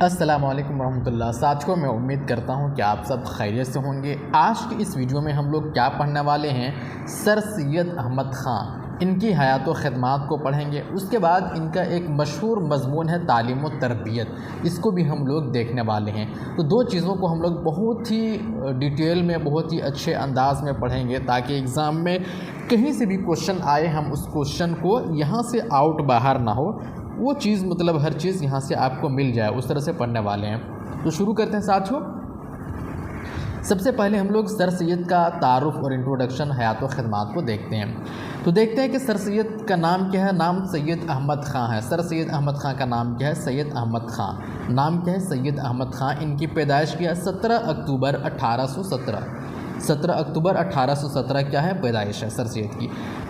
अस्सलाम वालेकुम रहमतुल्लाह। साथियों, मैं उम्मीद करता हूं कि आप सब खैरियत से होंगे। आज की इस वीडियो में हम लोग क्या पढ़ने वाले हैं, सर सैयद अहमद ख़ान, इनकी हयात व ख़िदमात को पढ़ेंगे। उसके बाद इनका एक मशहूर मज़मून है तालीम व तरबियत, इसको भी हम लोग देखने वाले हैं। तो दो चीज़ों को हम लोग बहुत ही डिटेल में, बहुत ही अच्छे अंदाज में पढ़ेंगे ताकि एग्ज़ाम में कहीं से भी क्वेश्चन आए हम उस क्वेश्चन को यहाँ से आउट बाहर ना हो, वो चीज़ मतलब हर चीज़ यहाँ से आपको मिल जाए, उस तरह से पढ़ने वाले हैं। तो शुरू करते हैं साथियों। सबसे पहले हम लोग सर सैयद का तारुफ और इंट्रोडक्शन, हयात व ख़िदमात को देखते हैं। तो देखते हैं कि सर सैयद का नाम क्या है। नाम सैयद अहमद ख़ान है। सर सैयद अहमद ख़ान का नाम क्या है? सैयद अहमद ख़ान। नाम क्या है? सैयद अहमद ख़ान। इनकी पैदाइश क्या है? 17 अक्टूबर 1817। 17 अक्टूबर 1817 क्या है? पैदाइश है सर सैयद की।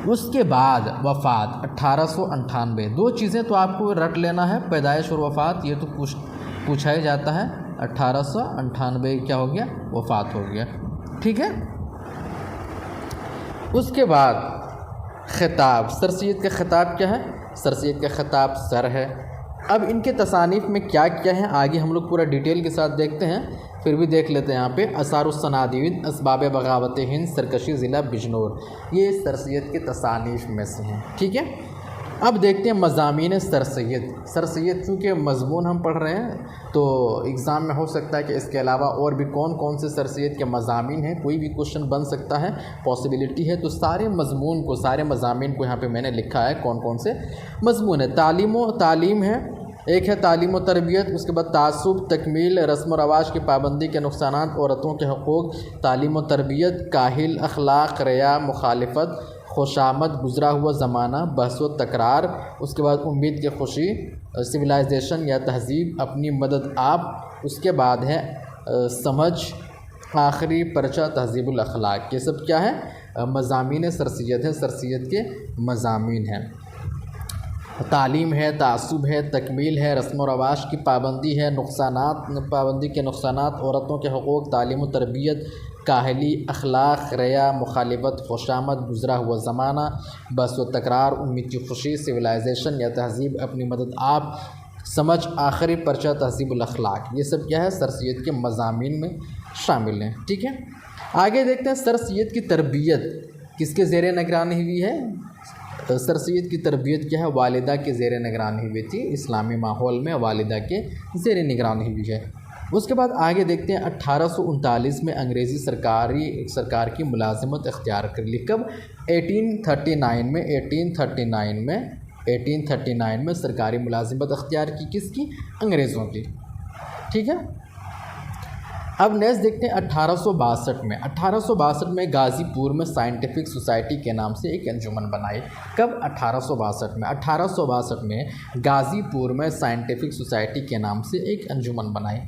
उसके बाद वफ़ात 1898। दो चीज़ें तो आपको रट लेना है, पैदाइश और वफ़ात, ये तो पूछा ही जाता है। 1898 क्या हो गया? वफ़ात हो गया। ठीक है। उसके बाद ख़िताब, सर सैयद का ख़िताब क्या है? सर सैयद का ख़िताब सर है। अब इनके तसानीफ़ में क्या क्या है आगे हम लोग पूरा डिटेल के साथ देखते हैं, फिर भी देख लेते हैं। यहाँ पे असारुस्सनादीद, असबाब बगावत हिंद, सरकशी ज़िला बिजनौर, ये सर सैयद के तसानीफ़ में से हैं। ठीक है। अब देखते हैं मज़ामीन सर सैयद। सर सैयद चूँकि मज़मून हम पढ़ रहे हैं तो एग्ज़ाम में हो सकता है कि इसके अलावा और भी कौन कौन से सर सैयद के मज़ामीन हैं, कोई भी क्वेश्चन बन सकता है, पॉसिबिलिटी है। तो सारे मज़मून को, सारे मज़ामीन को यहाँ पे मैंने लिखा है कौन कौन से मज़मून है। तालीम है, एक है तालीम व तरबियत, उसके बाद तासुब, तकमील, रस्म व रवाज की पाबंदी के नुकसानात, औरतों के हकूक़, तालीम व तरबियत, काहिल, अखलाक, रिया, मुखालिफत, खुशामद, गुज़रा हुआ ज़माना, बहस व तकरार, उसके बाद उम्मीद की खुशी, सिविलाइजेशन या तहज़ीब, अपनी मदद आप, उसके बाद है समझ, आखिरी परचा तहज़ीबुल अखलाक। ये सब क्या है? मज़ामीन सर सैयद है, सर सैयद के मज़ामीन हैं। तालीम है, तासुब है, तकमील है, रस्म व रवाज की पाबंदी है, पाबंदी के नुकसानात, औरतों के हकूक़, तालीम व तरबियत, काहली, अखलाक, रिया, मुखालिफत, खुशामद, गुज़रा हुआ ज़माना, बस व तकरार, उम्मीद की खुशी, सिविलाइजेशन या तहज़ीब, अपनी मदद आप, समझ, आखिरी परचा तहज़ीबुल अखलाक। ये सब क्या है? सर सैयद के मज़ामीन में शामिल हैं। ठीक है। आगे देखते हैं सर सैयद की तरबियत किसके ज़ेर निगरानी हुई है। सर सैयद की तरबियत क्या है? वालिदा के ज़ेर निगरानी हुई थी। इस्लामी माहौल में वालिदा के ज़ेर निगरानी हुई है। उसके बाद आगे देखते हैं 1839 में अंग्रेज़ी सरकार की मुलाजिमत इख्तियार कर ली। कब? 1839 में सरकारी मुलाजिमत इख्तियार की। किसकी? अंग्रेज़ों की। ठीक है। अब नेक्स्ट देखते हैं 1862 में गाज़ीपुर में साइंटिफिक सोसाइटी के नाम से एक अंजुमन बनाई। कब? 1862 में गाज़ीपुर में साइंटिफिक सोसाइटी के नाम से एक अंजुमन बनाई।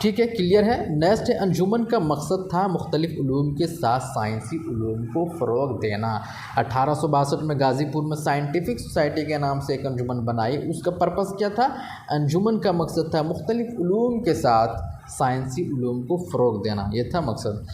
ठीक है, क्लियर है। नेक्स्ट है अंजुमन का मकसद था मुख्तलिफ़ उलूम के साथ साइंसी उलूम को फ़रोग़ देना। 1862 में गाज़ीपुर में साइंटिफिक सोसाइटी के नाम से एक अंजुमन बनाई। उसका पर्पस क्या था? अंजुमन का मकसद था मुख्तलिफ़ उलूम के साथ साइंसी उलूम को फ़रोग़ देना, ये था मकसद।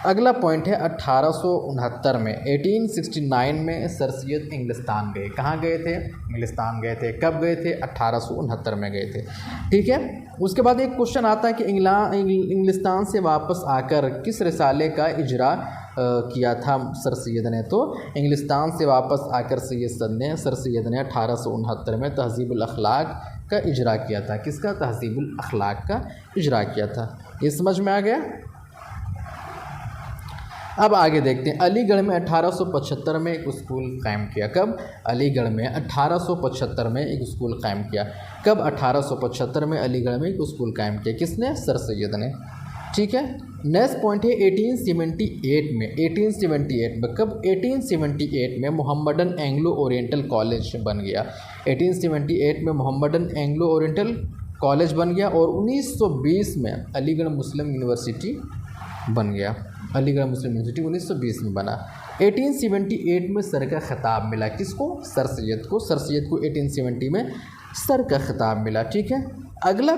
अगला पॉइंट है 1869 में 1869 में सर सैयद इंग्लिस्तान गए। कहाँ गए थे? इंग्लिस्तान गए थे। कब गए थे? 1869 में गए थे। ठीक है। उसके बाद एक क्वेश्चन आता है कि इंग्लिस्तान से वापस आकर किस रिसाले का इजरा किया था सर सैयद ने? तो इंग्लिस्तान से वापस आकर सर सैयद ने 1869 में तहज़ीबुल अखलाक का इजरा किया था। किसका? तहज़ीबुल अखलाक का इजरा किया था। ये समझ में आ गया। अब आगे देखते हैं अलीगढ़ में 1875 में एक स्कूल कायम किया। कब? अलीगढ़ में 1875 में एक स्कूल कायम किया। कब? 1875 में अलीगढ़ में एक स्कूल कायम किया। किसने? सर सैयद ने। ठीक है। नेक्स्ट पॉइंट है 1878 में। 1878 में कब? 1878 में मोहम्मदन एंग्लो ओरिएंटल कॉलेज बन गया। 1878 में मोहम्मदन एंग्लो ओरिएंटल कॉलेज बन गया और 1920 में अलीगढ़ मुस्लिम यूनिवर्सिटी बन गया। अलीगढ़ मुस्लिम यूनिवर्सिटी 1920 में बना। 1878 में सर का ख़िताब मिला। किसको? सर सैयद को। सर सैयद को 1870 में सर का ख़िताब मिला। ठीक है। अगला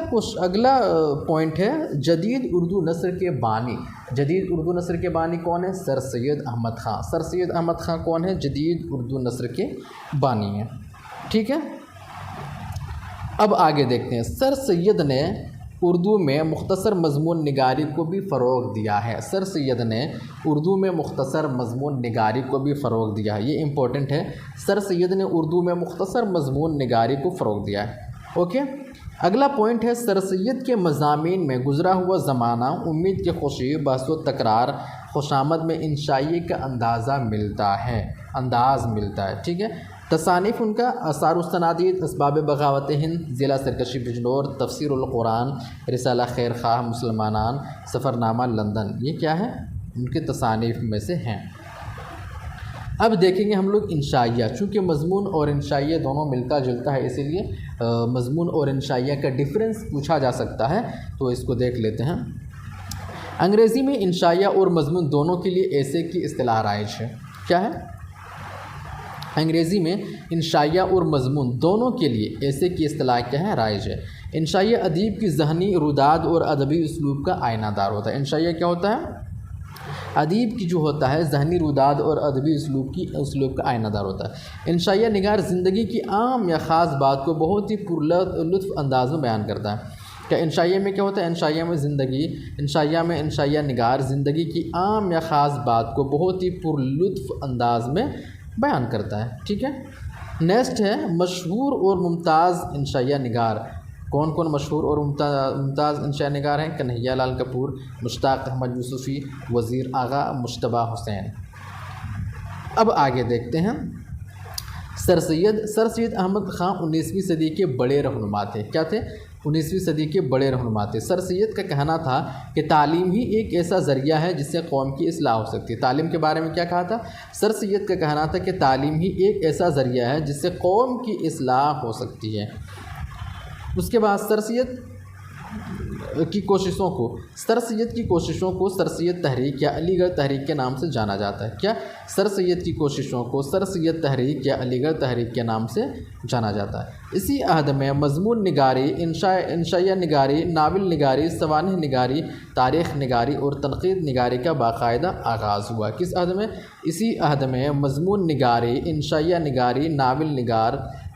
पॉइंट है जदीद उर्दू नस्र के बानी। जदीद उर्दू नस्र के बानी कौन है? सर सैयद अहमद ख़ान। सर सैयद अहमद ख़ान कौन है? जदीद उर्दू नस्र के बानी हैं। ठीक है। अब आगे देखते हैं सर सैयद ने उर्दू में मुख्तसर मज़मून निगारी को भी फ़रोग़ दिया है। सर सैयद ने उर्दू में मुख्तसर मज़मून निगारी को भी फ़रोग़ दिया है। ये इम्पोर्टेंट है, सर सैयद ने उर्दू में मुख्तसर मज़मून निगारी को फ़रोग़ दिया है। ओके, अगला पॉइंट है सर सैयद के मज़ामीन में गुज़रा हुआ ज़माना, उम्मीद की खुशी, बहस व तकरार, खुशामद में इंशाई का अंदाज़ा मिलता है, अंदाज़ मिलता है। ठीक है, तसानीफ़ उनका आसारुस्सनादीद, असबाब बगावत हिंद, ज़िला सरकशी बिजनौर, तफसीरुल कुरान, रिसाला खैर खाह मुसलमानान, सफ़रनामा लंदन, ये क्या है उनके तसानीफ़ में से हैं। अब देखेंगे हम लोग इंशाइया, चूँकि मज़मून और इंशाइया दोनों मिलता जुलता है, इसीलिए मज़मून और इंशाइया का डिफरेंस पूछा जा सकता है, तो इसको देख लेते हैं। अंग्रेज़ी में इंशाइया और मज़मून दोनों के लिए ऐसे की इस्तिलाह राइज है। क्या है? अंग्रेज़ी में इंशाइया और मज़मून दोनों के लिए ऐसे की इस्तिलाह क्या है, राइज है। इंशाइया अदीब की ज़हनी रुदाद और अदबी उसलूब का आयनादार होता है। इंशाइया क्या होता है? अदीब की जो होता है ज़हनी रुदाद और अदबी उसलूब का आयनादार होता है। इंशाइया निगार ज़िंदगी की आम या ख़ास बात को बहुत ही पुरलुत्फ़ अंदाज में बयान करता है। क्या इंशाइया में क्या होता है? इंशाइया निगार ज़िंदगी की आम या ख़ास बात को बहुत ही पुरलुत्फ़ अंदाज में बयान करता है। ठीक है, नेक्स्ट है मशहूर और मुमताज़ इंशाइया निगार। कौन कौन मशहूर और मुमताज़ इंशाइया निगार हैं? कन्हैया लाल कपूर, मुश्ताक अहमद यूसुफ़ी, वज़ीर आगा, मुश्तबा हुसैन। अब आगे देखते हैं। सर सैयद अहमद ख़ां 19वीं सदी के बड़े रहनुमा थे। क्या थे? 19वीं सदी के बड़े रहनुमा थे। सर सैयद का कहना था कि तालीम ही एक ऐसा ज़रिया है जिससे कौम की इस्लाह हो सकती है। तालीम के बारे में क्या कहा था? सर सैयद का कहना था कि तालीम ही एक ऐसा ज़रिया है जिससे कौम की इस्लाह हो सकती है। उसके बाद सर सैयद की कोशिशों को सर सैयद तहरीक या अलीगढ़ तहरीक के नाम से जाना जाता है। क्या? सर सैयद की कोशिशों को सर सैयद तहरीक या अलीगढ़ तहरीक के नाम से जाना जाता है। इसी अहद में मज़मून निगारी, इंशाइया निगारी, नावल निगारी, सवानह निगारी, तारीख़ निगारी और तनक़ीद निगारी का बाकायदा आगाज़ हुआ। किस अहद में? इसी अहद में मज़मून निगारी, इंशाइया निगारी, नावल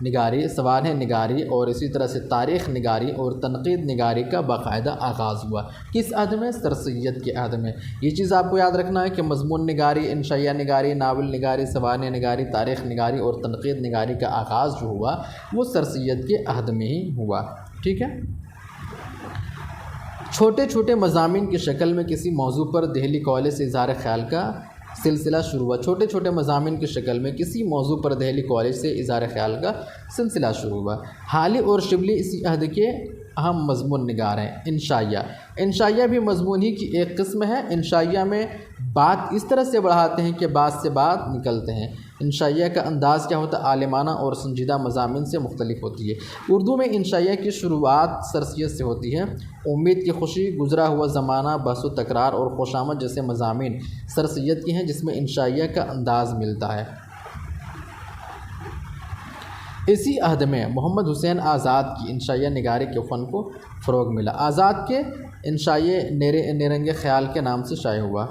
निगारी, सवानह निगारी और इसी तरह से तारीख़ निगारी और तनक़ीद निगारी का बाकायदा आगाज़ हुआ। किस अहद में? सर सैयद के अहद में। ये चीज़ आपको याद रखना है कि मज़मून निगारी, इंशाइया निगारी, नावल निगारी, सवानह निगारी, तारीख़ निगारी और तनक़ीद निगारी का आगाज़ जो हुआ वो सर सैयद के अहद में ही हुआ। ठीक है, छोटे छोटे मज़ामीन की शक्ल में किसी मौजू पर दिल्ली कॉलेज से इज़हार ख़याल का सिलसिला शुरू हुआ। छोटे छोटे मज़ामीन की शक्ल में किसी मौजू पर दिल्ली कॉलेज से इज़हार ख़याल का सिलसिला शुरू हुआ। हाली और शिबली इसी अहद के अहम मज़मून निगार हैं। इंशाइया भी मज़मून ही की एक किस्म है। इंशाइया में बात इस तरह से बढ़ाते हैं कि बात से बात निकलते हैं। इंशाइया का अंदाज़ क्या होता है? आलिमाना और संजीदा मज़ामीन से मुख्तलिफ होती है। उर्दू में इंशाइया की शुरुआत सर सैयद से होती है। उम्मीद की खुशी, गुज़रा हुआ ज़माना, बहस व तकरार और खुशामद जैसे मज़ामीन सर सैयद के हैं, जिसमें इंशाइया का अंदाज़ मिलता है। इसी अहद में मोहम्मद हुसैन आज़ाद की इंशाइया निगारी के फ़न को फ़रोग़ मिला। आज़ाद के इंशाइया निरंगे ख़याल के नाम से शाये हुआ।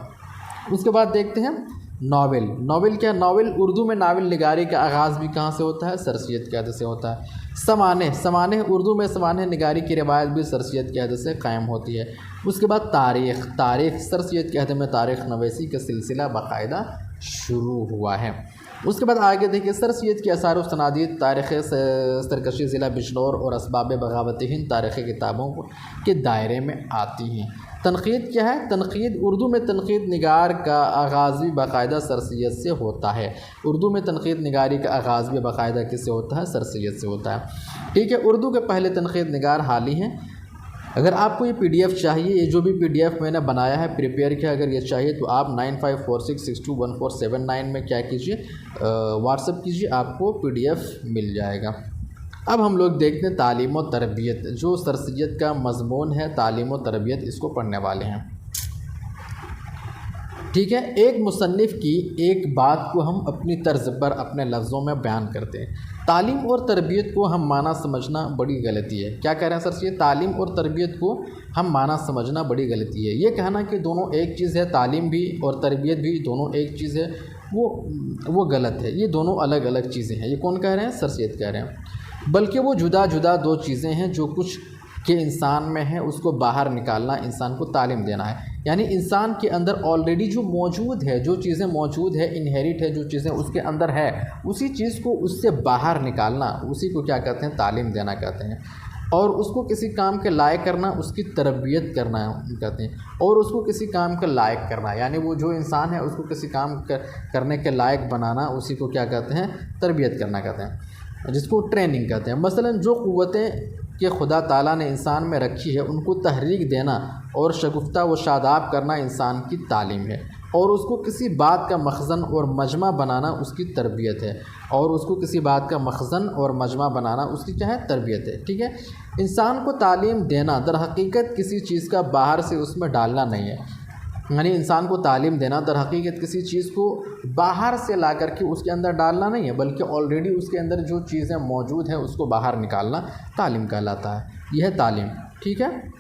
उसके बाद देखते हैं नावल क्या? नावल उर्दू में नावल निगारी का आगाज़ भी कहाँ से होता है? सर सैयद के अहद से होता है। समाने उर्दू में समाने निगारी की रिवायत भी सर सैयद के अहद से कायम होती है। उसके बाद तारीख़ सर सैयद के अहद में तारीख़ नवीसी का सिलसिला बाकायदा शुरू हुआ है। उसके बाद आगे देखिए, सर सैयद की आसार सनादीद तारीख़ सरकशी ज़िला बिजनौर और असबाब बगावत हिंद तारीख़ी किताबों के दायरे में आती हैं। तनक़ीद क्या है? तनक़ीद उर्दू में तनक़ीद निगार का आगाज़ भी बाकायदा सर सैयद से होता है। उर्दू में तनक़ीद निगारी का आगाज़ भी बाकायदा किससे होता है? सर सैयद से होता है। ठीक है, उर्दू के पहले तनक़ीद निगार हाली हैं। अगर आपको ये PDF चाहिए, ये जो भी PDF मैंने बनाया है, प्रिपेयर किया, अगर ये चाहिए तो आप 9546621479 में क्या कीजिए, व्हाट्सअप कीजिए, आपको PDF मिल जाएगा। अब हम लोग देखते हैं तालीम और तरबियत, जो सर सैयद का मज़मून है तालीम और तरबियत, इसको पढ़ने वाले हैं। ठीक है, एक मुसन्निफ़ की एक बात को हम अपनी तर्ज पर अपने लफ्ज़ों में बयान करते हैं। तालीम और तरबियत को हम माना समझना बड़ी गलती है। क्या कह रहे हैं सर सैयद? तालीम और तरबियत को हम माना समझना बड़ी गलती है। ये कहना कि दोनों एक चीज़ है, तालीम भी और तरबियत भी दोनों एक चीज़ है, वो गलत है। ये दोनों अलग अलग चीज़ें हैं। ये कौन कह रहे हैं? सर सैयद कह रहे हैं। बल्कि वो जुदा जुदा दो चीज़ें हैं जो कुछ कि इंसान में है उसको बाहर निकालना, इंसान को तालीम देना है। यानी इंसान के अंदर ऑलरेडी जो मौजूद है, जो चीज़ें मौजूद है, इनहेरिट है, जो चीज़ें उसके अंदर है, उसी चीज़ को उससे बाहर निकालना, उसी को क्या कहते हैं, तालीम देना कहते हैं। और उसको किसी काम के लायक करना, उसकी तरबियत करना कहते हैं। और उसको किसी काम के लायक करना, यानी वो जो इंसान है उसको किसी काम करने के लायक बनाना, उसी को क्या कहते हैं, तरबियत करना कहते हैं, जिसको ट्रेनिंग कहते हैं। मसलन जो क़ुव्वतें कि खुदा ताला ने इंसान में रखी है, उनको तहरीक देना और शगुफ्ता व शादाब करना इंसान की तालीम है। और उसको किसी बात का मखज़न और मजमा बनाना उसकी तरबियत है। और उसको किसी बात का मखज़न और मजमा बनाना उसकी क्या है, तरबियत है। ठीक है। इंसान को तालीम देना दर हकीकत किसी चीज़ का बाहर से उसमें डालना नहीं है। यानी इंसान को तालीम देना दर हकीकत किसी चीज़ को बाहर से ला कर के उसके अंदर डालना नहीं है, बल्कि ऑलरेडी उसके अंदर जो चीज़ें मौजूद हैं उसको बाहर निकालना तालीम कहलाता है। यह है तालीम। ठीक है।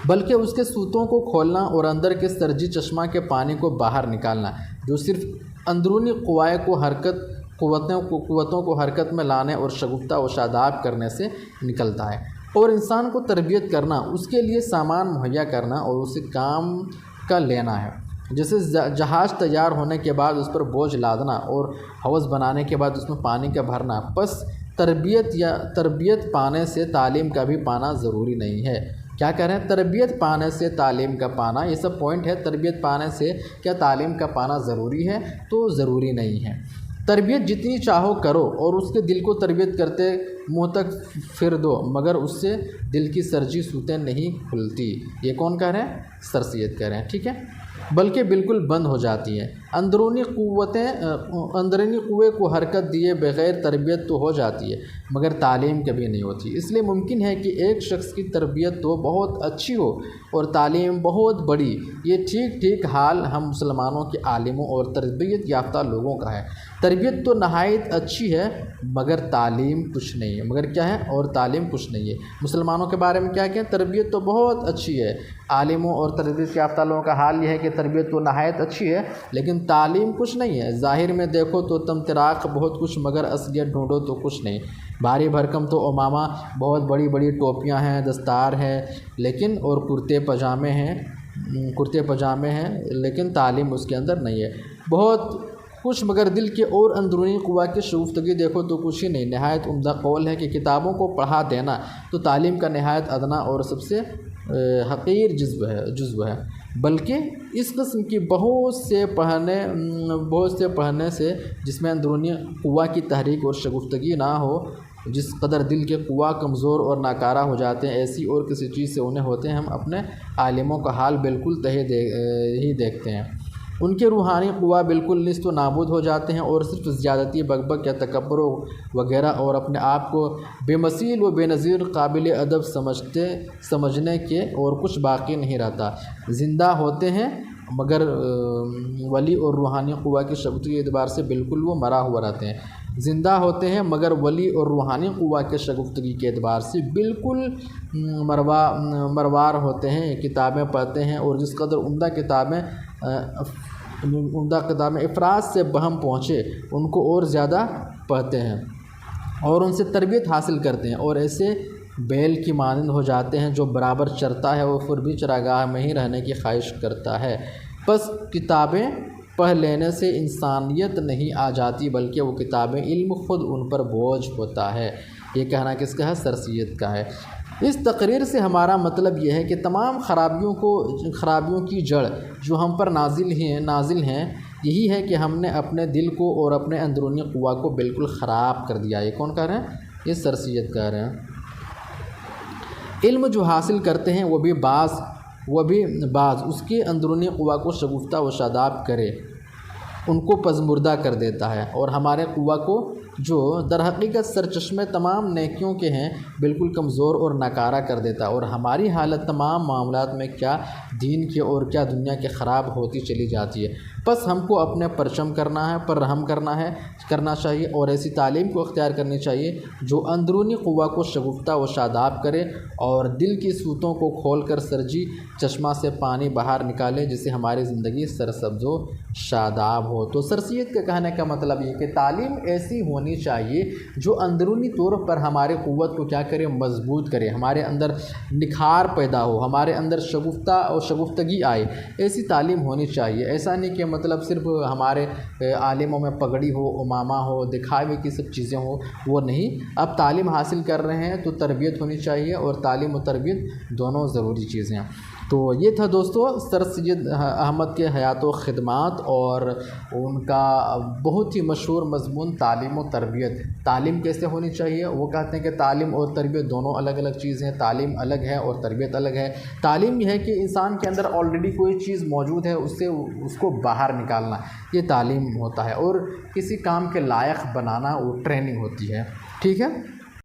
बल्कि उसके सूतों को खोलना और अंदर के सरजी चश्मा के पानी को बाहर निकालना, जो सिर्फ अंदरूनी क़ुवाए को हरकत क़ुव्वतों को हरकत में लाने और शगुफ्ता व शादाब करने से निकलता है। और इंसान को तरबियत करना, उसके लिए सामान मुहैया करना और उसे काम का लेना है। जैसे जहाज़ तैयार होने के बाद उस पर बोझ लादना और हवज़ बनाने के बाद उसमें पानी का भरना। बस तरबियत पाने से तालीम का भी पाना ज़रूरी नहीं है। क्या कह रहे हैं, तरबियत पाने से तालीम का पाना, ये सब पॉइंट है। तरबियत पाने से क्या तालीम का पाना ज़रूरी है, तो ज़रूरी नहीं है। तरबियत जितनी चाहो करो और उसके दिल को तरबियत करते मुँह तक फिर दो, मगर उससे दिल की सरजी सूतें नहीं खुलती। ये कौन कह रहे हैं, सर सैयद कह रहे हैं। ठीक है। बल्कि बिल्कुल बंद हो जाती हैं। अंदरूनी क़ुव्वे को हरकत दिए बग़ैर तरबियत तो हो जाती है, मगर तालीम कभी नहीं होती। इसलिए मुमकिन है कि एक शख्स की तरबियत तो बहुत अच्छी हो और तालीम बहुत बड़ी। ये ठीक ठीक हाल हम मुसलमानों के आलिमों और तरबियत याफ्ता लोगों का है। तरबियत तो नहायत अच्छी है, मगर तालीम कुछ नहीं है। मगर क्या है, और तालीम कुछ नहीं है। मुसलमानों के बारे में क्या कहें, तरबियत तो बहुत अच्छी है। आलिमों और तरबियत याफ्ता लोगों का हाल यह है कि तरबियत तो नहायत अच्छी है, लेकिन तालीम कुछ नहीं है। ज़ाहिर में देखो तो तमतराक बहुत कुछ, मगर असलियत ढूंढो तो कुछ नहीं। भारी भरकम तो ओमामा, बहुत बड़ी बड़ी टोपियाँ हैं, दस्तार है, लेकिन और कुर्ते पजामे हैं, लेकिन तालीम उसके अंदर नहीं है। बहुत कुछ, मगर दिल के और अंदरूनी क़ुव्वा की शगुफ्तगी देखो तो कुछ ही नहीं। नहायत उम्दा कौल है कि किताबों को पढ़ा देना तो तालीम का नहायत अदना और सबसे हक़ीर जुज़्व है। बल्कि इस किस्म की बहुत से पढ़ने से जिसमें अंदरूनी क़ुव्वा की तहरीक और शगुफ्तगी ना हो, जिस कदर दिल के क़ुव्वा कमज़ोर और नाकारा हो जाते हैं, ऐसी और किसी चीज़ से उन्हें होते हैं। हम अपने आलिमों का हाल बिल्कुल ही देखते हैं। उनके रूहानी क़ुव्वा बिल्कुल निस्त व नाबूद हो जाते हैं और सिर्फ ज़्यादती, बकबक या तकब्बुर वगैरह और अपने आप को बेमसील व बेनज़ीर काबिल अदब समझने के और कुछ बाकी नहीं रहता। ज़िंदा होते हैं, मगर वली और रूहानी क़ुव्वा की शगुफ्तगी के एतबार से बिल्कुल वो मरा हुआ रहते हैं। ज़िंदा होते हैं, मगर वली और रूहानी क़ुव्वा के शगुफ्तगी के एतबार से बिल्कुल मरवार होते हैं। किताबें पढ़ते हैं और जिस कदर उम्दा किताबें इफ़रात से बहम पहुँचे, उनको और ज़्यादा पढ़ते हैं और उनसे तरबियत हासिल करते हैं। और ऐसे बैल की मानंद हो जाते हैं जो बराबर चरता है और फिर भी चरागाह में ही रहने की ख्वाहिश करता है। बस किताबें पढ़ लेने से इंसानियत नहीं आ जाती, बल्कि वो किताबें इल्म खुद उन पर बोझ होता है। ये कहना किसका है, सर सैयद का है। इस तकरीर से हमारा मतलब यह है कि तमाम खराबियों की जड़ जो हम पर नाजिल हैं यही है कि हमने अपने दिल को और अपने अंदरूनी क़ुव्वा को बिल्कुल ख़राब कर दिया। ये कौन कह रहे हैं, ये सर सैयद कह रहे हैं। इल्म जो हासिल करते हैं वो भी बाज़ उसके अंदरूनी क़ुव्वा को शगुफ्ता व शादाब करे, उनको पज़मुर्दा कर देता है। और हमारे क़ुव्वा को जो दर हकीकत सरचश्मे तमाम नेकियों के हैं बिल्कुल कमज़ोर और नाकारा कर देता है। और हमारी हालत तमाम मामलात में क्या दीन के और क्या दुनिया के ख़राब होती चली जाती है। बस हमको अपने परचम पर रहम करना चाहिए और ऐसी तालीम को अख्तियार करनी चाहिए जो अंदरूनी क़ुव्वा को शगुफ्ता व शादाब करे और दिल की सूतों को खोल कर सरजी चश्मा से पानी बाहर निकाले, जिससे हमारी ज़िंदगी सरसब्ज़ व शादाब हो। तो सर सैयद के कहने का मतलब ये कि तालीम ऐसी होनी होनी चाहिए जो अंदरूनी तौर पर हमारे क़ुव्वत को क्या करे, मजबूत करे, हमारे अंदर निखार पैदा हो, हमारे अंदर शगुफ्ता और शगुफ्तगी आए, ऐसी तालीम होनी चाहिए। ऐसा नहीं कि मतलब सिर्फ हमारे आलिमों में पगड़ी हो, उमामा हो, दिखावे की सब चीज़ें हो, वो नहीं। अब तालीम हासिल कर रहे हैं तो तरबियत होनी चाहिए, और तालीम और तरबियत दोनों ज़रूरी चीज़ें हैं। तो ये था दोस्तों सर सैयद अहमद के हयात व ख़िदमात और उनका बहुत ही मशहूर मज़मून तालीम और तरबियत। तालीम कैसे होनी चाहिए, वो कहते हैं कि तालीम और तरबियत दोनों अलग अलग चीज़ हैं, तालीम अलग है और तरबियत अलग है। तालीम यह है कि इंसान के अंदर ऑलरेडी कोई चीज़ मौजूद है, उससे उसको बाहर निकालना, ये तालीम होता है, और किसी काम के लायक बनाना वो ट्रेनिंग होती है। ठीक है।